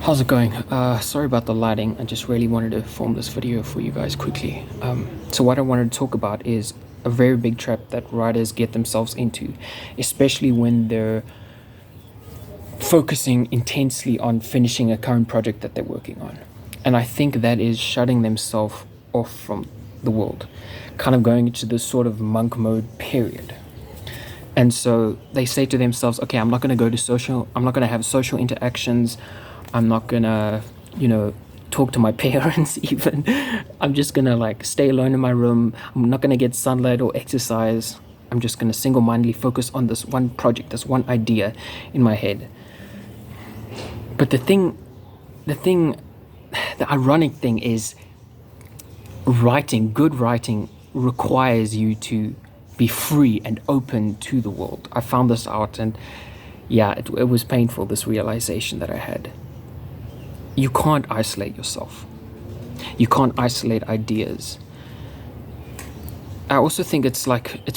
How's it going? Sorry about the lighting. I just really wanted to film this video for you guys quickly. So what I wanted to talk about is a very big trap that writers get themselves into, especially when they're focusing intensely on finishing a current project that they're working on. And I think that is shutting themselves off from the world, kind of going into this sort of monk mode period. And so they say to themselves, okay, I'm not going to go to I'm not going to have social interactions. I'm not going to, talk to my parents even. I'm just going to stay alone in my room. I'm not going to get sunlight or exercise. I'm just going to single-mindedly focus on this one project, this one idea in my head. But the ironic thing is good writing requires you to be free and open to the world. I found this out, and yeah, it was painful, this realization that I had. You can't isolate yourself. You can't isolate ideas. I also think it's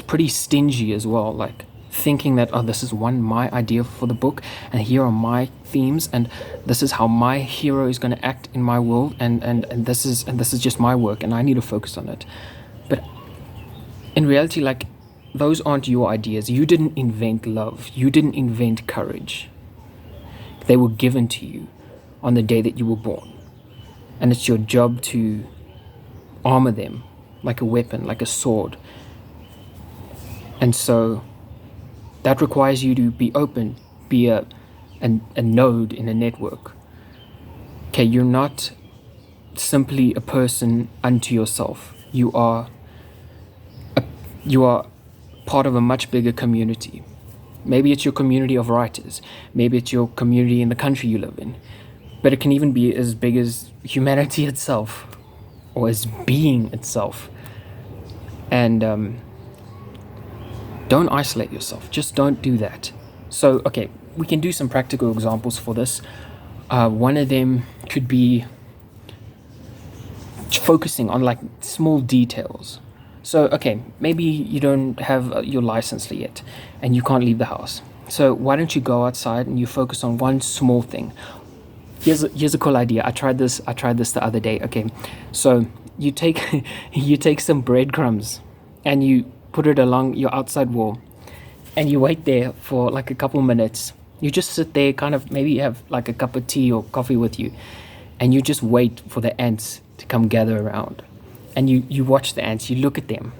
pretty stingy as well, thinking that, oh, this is my idea for the book, and here are my themes, and this is how my hero is going to act in my world, and this is just my work, and I need to focus on it. But in reality, those aren't your ideas. You didn't invent love. You didn't invent courage. They were given to you on the day that you were born. And it's your job to armor them like a weapon, like a sword. And so that requires you to be open, be a node in a network. Okay, you're not simply a person unto yourself. You are part of a much bigger community. Maybe it's your community of writers. Maybe it's your community in the country you live in. But it can even be as big as humanity itself, or as being itself. And don't isolate yourself. Just don't do that. So, okay, we can do some practical examples for this. One of them could be focusing on small details. So, okay, maybe you don't have your license yet and you can't leave the house. So why don't you go outside and you focus on one small thing? Here's a cool idea. I tried this the other day. Okay, so you take you take some breadcrumbs and you put it along your outside wall, and you wait there for a couple minutes. You just sit there, kind of maybe you have a cup of tea or coffee with you, and you just wait for the ants to come gather around. And you watch the ants, you look at them.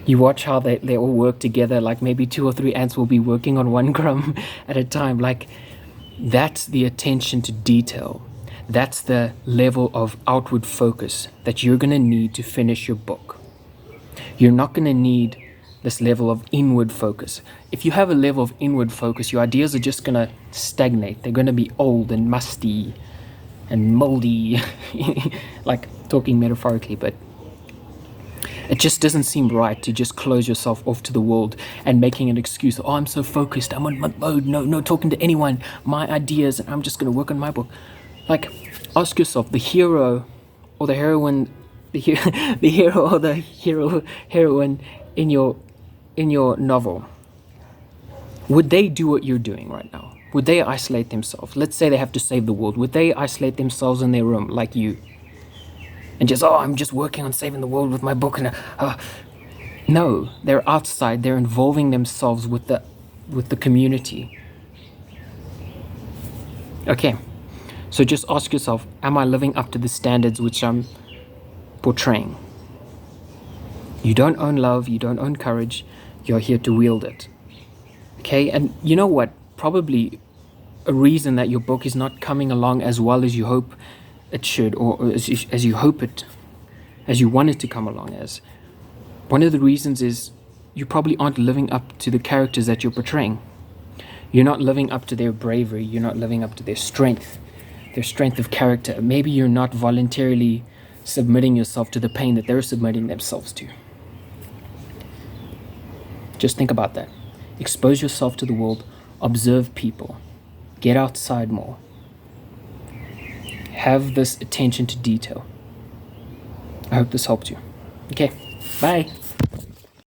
You watch how they all work together, maybe 2 or 3 ants will be working on one crumb at a time. That's the attention to detail. That's the level of outward focus that you're going to need to finish your book. You're not going to need this level of inward focus. If you have a level of inward focus, your ideas are just going to stagnate. They're going to be old and musty and moldy, talking metaphorically, but it just doesn't seem right to just close yourself off to the world and making an excuse. Oh, I'm so focused. I'm on my mode. No talking to anyone. My ideas, and I'm just going to work on my book. Ask yourself, the hero or the heroine, the hero or the heroine in your novel, would they do what you're doing right now? Would they isolate themselves? Let's say they have to save the world. Would they isolate themselves in their room like you? And just, I'm just working on saving the world with my book. And no, they're outside. They're involving themselves with the community. Okay, so just ask yourself, am I living up to the standards which I'm portraying? You don't own love. You don't own courage. You're here to wield it. Okay, and you know what? Probably a reason that your book is not coming along as well as you hope it should, or as you want it to come along as. One of the reasons is you probably aren't living up to the characters that you're portraying. You're not living up to their bravery. You're not living up to their strength of character. Maybe you're not voluntarily submitting yourself to the pain that they're submitting themselves to. Just think about that. Expose yourself to the world. Observe people. Get outside more. Have this attention to detail. I hope this helped you. Okay, bye.